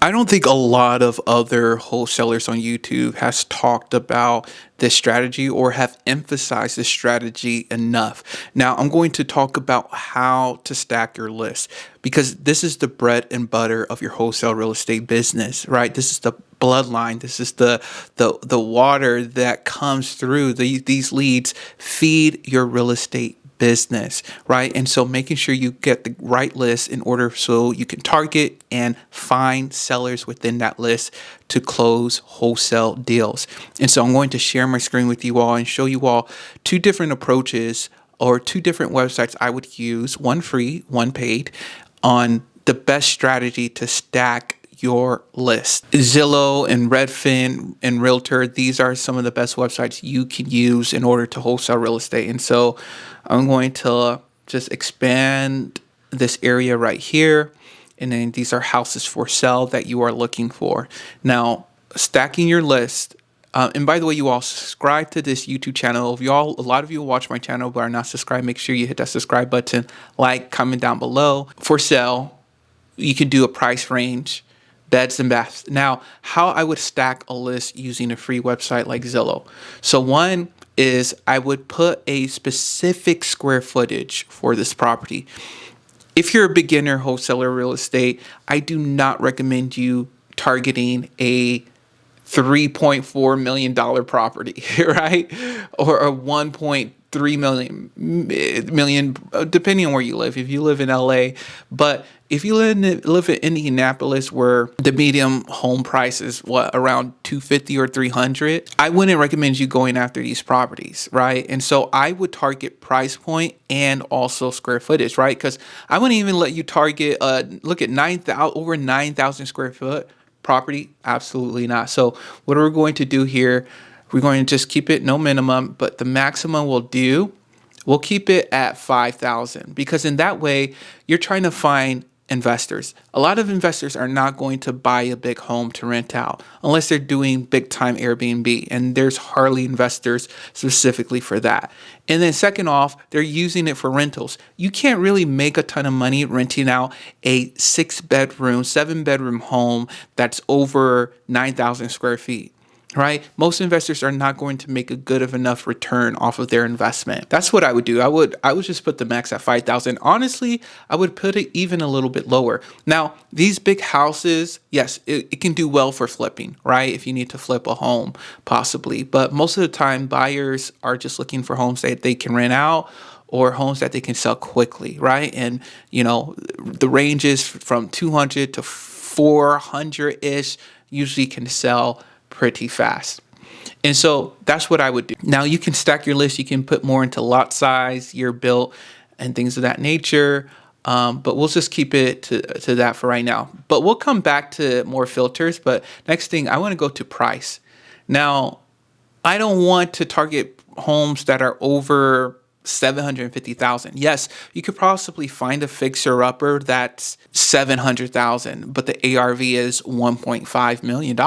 I don't think a lot of other wholesalers on YouTube has talked about this strategy or have emphasized this strategy enough. Now, I'm going to talk about how to stack your list because this is the bread and butter of your wholesale real estate business, right? This is the bloodline. This is the water that comes through these leads feed your real estate business, right? And so making sure you get the right list in order so you can target and find sellers within that list to close wholesale deals. And so I'm going to share my screen with you all and show you all two different approaches or two different websites I would use, one free, one paid, on the best strategy to stack your list. Zillow and Redfin and Realtor, these are some of the best websites you can use in order to wholesale real estate. And so I'm going to just expand this area right here. And then these are houses for sale that you are looking for. Now, stacking your list. And by the way, you all subscribe to this YouTube channel. If a lot of you watch my channel but are not subscribed, make sure you hit that subscribe button, like, comment down below. For sale, you can do a price range, beds and baths. Now, how I would stack a list using a free website like Zillow. So one is I would put a specific square footage for this property. If you're a beginner wholesaler real estate, I do not recommend you targeting a $3.4 million property, right? Or a 1.3 million, depending on where you live. If you live in LA, but if you live in Indianapolis, where the medium home price is around 250 or 300, I wouldn't recommend you going after these properties, right? And so I would target price point and also square footage, right? Because I wouldn't even let you target look at over 9,000 square foot property. Absolutely not. So what we're going to do here, we're going to just keep it no minimum, but the maximum we'll keep it at 5,000, because in that way you're trying to find investors. A lot of investors are not going to buy a big home to rent out unless they're doing big time Airbnb, and there's hardly investors specifically for that. And then second off, they're using it for rentals. You can't really make a ton of money renting out a 6-bedroom, 7-bedroom home that's over 9,000 square feet. Right? Most investors are not going to make a good of enough return off of their investment. That's what I would do. I would just put the max at 5,000. Honestly, I would put it even a little bit lower. Now, these big houses, yes, it can do well for flipping, right? If you need to flip a home, possibly. But most of the time, buyers are just looking for homes that they can rent out or homes that they can sell quickly, right? And, the ranges from 200 to 400-ish usually can sell pretty fast. And so that's what I would do. Now you can stack your list. You can put more into lot size, year built, and things of that nature. But we'll just keep it to that for right now. But we'll come back to more filters. But next thing, I want to go to price. Now, I don't want to target homes that are over 750,000. Yes, you could possibly find a fixer upper that's 700,000, but the ARV is $1.5 million.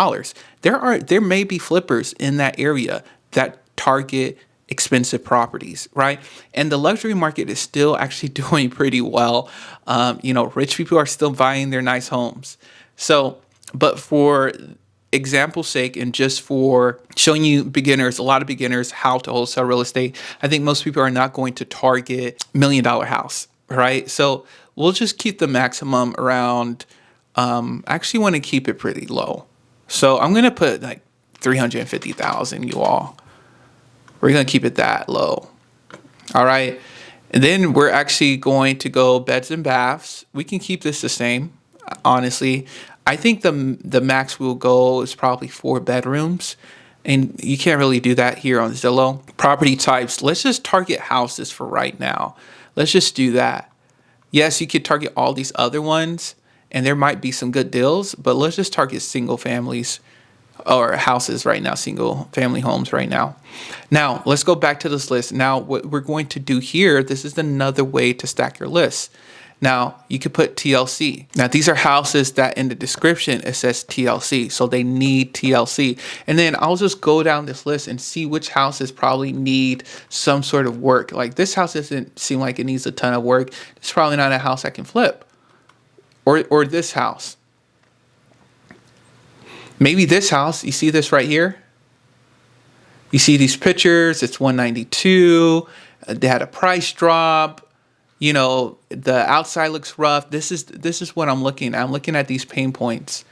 There may be flippers in that area that target expensive properties, right? And the luxury market is still actually doing pretty well. Rich people are still buying their nice homes. So, but for example's sake and just for showing you a lot of beginners, how to wholesale real estate, I think most people are not going to target $1 million house, right? So we'll just keep the maximum around, I actually want to keep it pretty low. So I'm going to put like 350,000, you all. We're going to keep it that low. All right. And then we're actually going to go beds and baths. We can keep this the same, honestly. I think the max we'll go is probably 4 bedrooms, and you can't really do that here on Zillow. Property types, let's just target houses for right now. Let's just do that. Yes, you could target all these other ones, and there might be some good deals, but let's just target single families or houses right now, single family homes right now. Now, let's go back to this list. Now, what we're going to do here, this is another way to stack your list. Now, you could put TLC. Now, these are houses that in the description, it says TLC. So they need TLC. And then I'll just go down this list and see which houses probably need some sort of work. Like this house doesn't seem like it needs a ton of work. It's probably not a house I can flip. Or this house. Maybe this house, you see this right here? You see these pictures, it's 192. They had a price drop. You know, the outside looks rough. This is what I'm looking at. I'm looking at these pain points.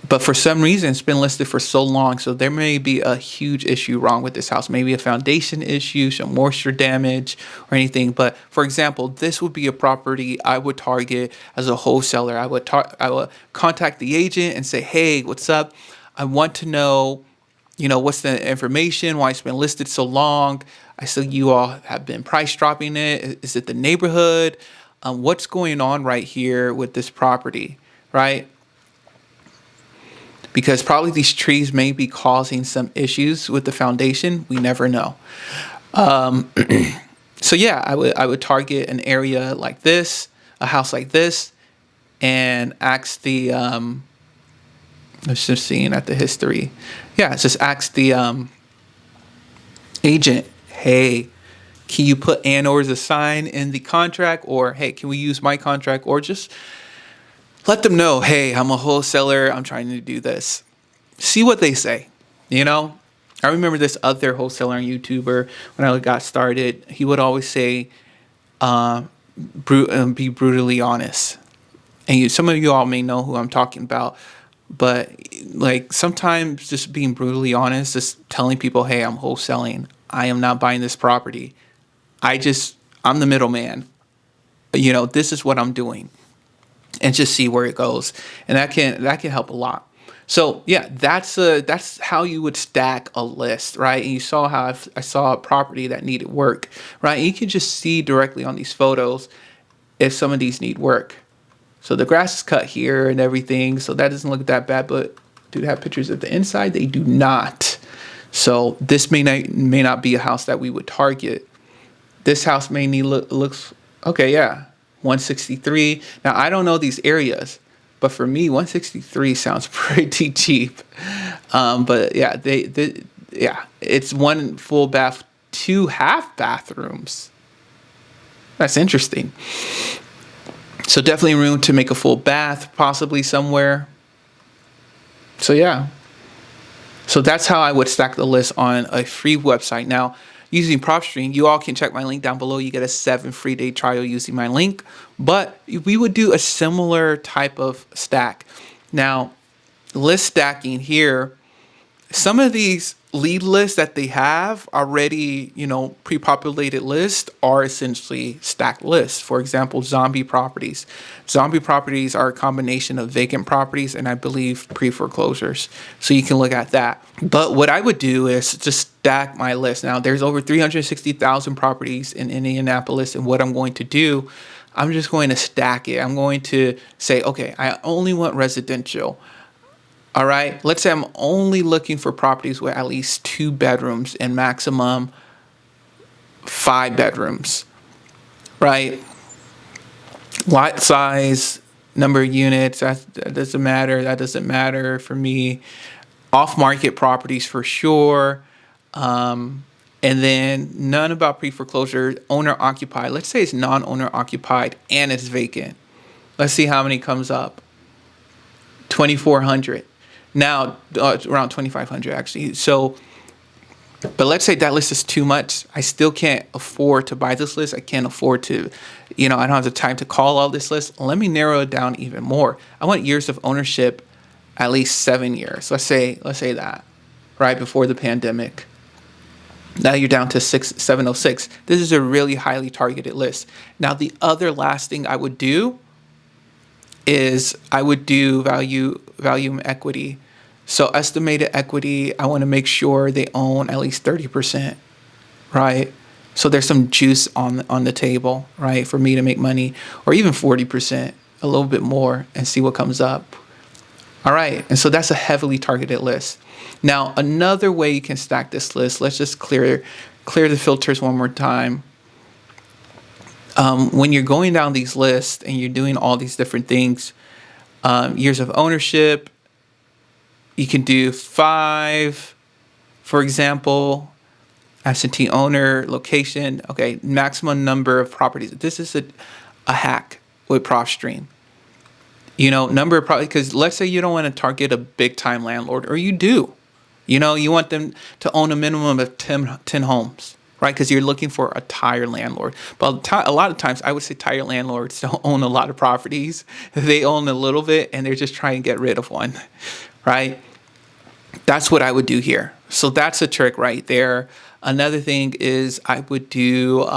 But for some reason, it's been listed for so long. So there may be a huge issue wrong with this house. Maybe a foundation issue, some moisture damage or anything. But for example, this would be a property I would target as a wholesaler. I would contact the agent and say, hey, what's up? I want to know, what's the information, why it's been listed so long. I see you all have been price dropping it. Is it the neighborhood? What's going on right here with this property, right? Because probably these trees may be causing some issues with the foundation. We never know. So yeah, I would target an area like this, a house like this, and ask the let's just seeing at the history. Yeah, just ask the agent, hey, can you put and or as a sign in the contract, or hey, can we use my contract, or just let them know, hey, I'm a wholesaler, I'm trying to do this. See what they say, I remember this other wholesaler and YouTuber, when I got started, he would always say, be brutally honest. And some of you all may know who I'm talking about, but like sometimes just being brutally honest, just telling people, hey, I'm wholesaling. I am not buying this property. I'm the middleman. This is what I'm doing. And just see where it goes. And that can help a lot. So yeah, that's how you would stack a list, right? And you saw how I saw a property that needed work, right? And you can just see directly on these photos if some of these need work. So the grass is cut here and everything, so that doesn't look that bad. But do they have pictures of the inside? They do not. So this may not be a house that we would target. This house may need looks okay, yeah. 163. Now I don't know these areas, but for me, 163 sounds pretty cheap. But yeah, it's one full bath, 2 half bathrooms. That's interesting. So definitely room to make a full bath, possibly somewhere. So yeah. So that's how I would stack the list on a free website. Now, using PropStream, you all can check my link down below. You get a 7 free day trial using my link. But we would do a similar type of stack. Now, list stacking here, some of these lead lists that they have already, pre-populated lists are essentially stacked lists. For example, zombie properties. Zombie properties are a combination of vacant properties and I believe pre-foreclosures. So you can look at that. But what I would do is just stack my list. Now, there's over 360,000 properties in Indianapolis, and what I'm going to do, I'm just going to stack it. I'm going to say, okay, I only want residential. All right, let's say I'm only looking for properties with at least 2 bedrooms and maximum 5 bedrooms, right? Lot size, number of units, that doesn't matter. That doesn't matter for me. Off-market properties for sure. And then none about pre-foreclosure, owner-occupied. Let's say it's non-owner occupied and it's vacant. Let's see how many comes up. 2,400. Now, around 2,500 actually. So, but let's say that list is too much. I still can't afford to buy this list. I can't afford to, I don't have the time to call all this list. Let me narrow it down even more. I want years of ownership, at least 7 years. Let's say that, right before the pandemic. Now you're down to 706. This is a really highly targeted list. Now, the other last thing I would do is I would do value equity. So estimated equity, I want to make sure they own at least 30%, right? So there's some juice on the table, right, for me to make money, or even 40%, a little bit more, and see what comes up. All right, and so that's a heavily targeted list. Now, another way you can stack this list, let's just clear the filters one more time. When you're going down these lists and you're doing all these different things, years of ownership, you can do 5, for example, absentee owner, location, okay, maximum number of properties. This is a hack with PropStream. Number of probably because let's say you don't want to target a big time landlord, or you do. You want them to own a minimum of 10 homes, right? Because you're looking for a tired landlord. But a lot of times, I would say tired landlords don't own a lot of properties. They own a little bit, and they're just trying to get rid of one, right? That's what I would do here. So that's a trick right there. Another thing is I would do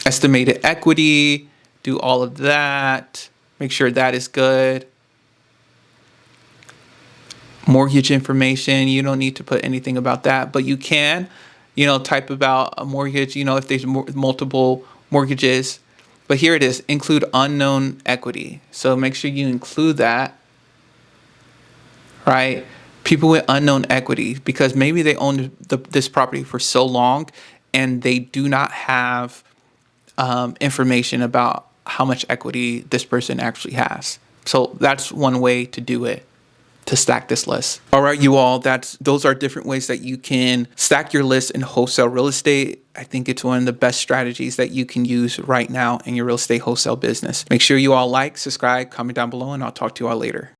estimated equity, do all of that, make sure that is good. Mortgage information, you don't need to put anything about that, but you can, type about a mortgage, if there's multiple mortgages. But here it is, include unknown equity. So make sure you include that, right? People with unknown equity, because maybe they own this property for so long and they do not have information about how much equity this person actually has. So that's one way to do it, to stack this list. All right, you all, those are different ways that you can stack your list in wholesale real estate. I think it's one of the best strategies that you can use right now in your real estate wholesale business. Make sure you all like, subscribe, comment down below, and I'll talk to you all later.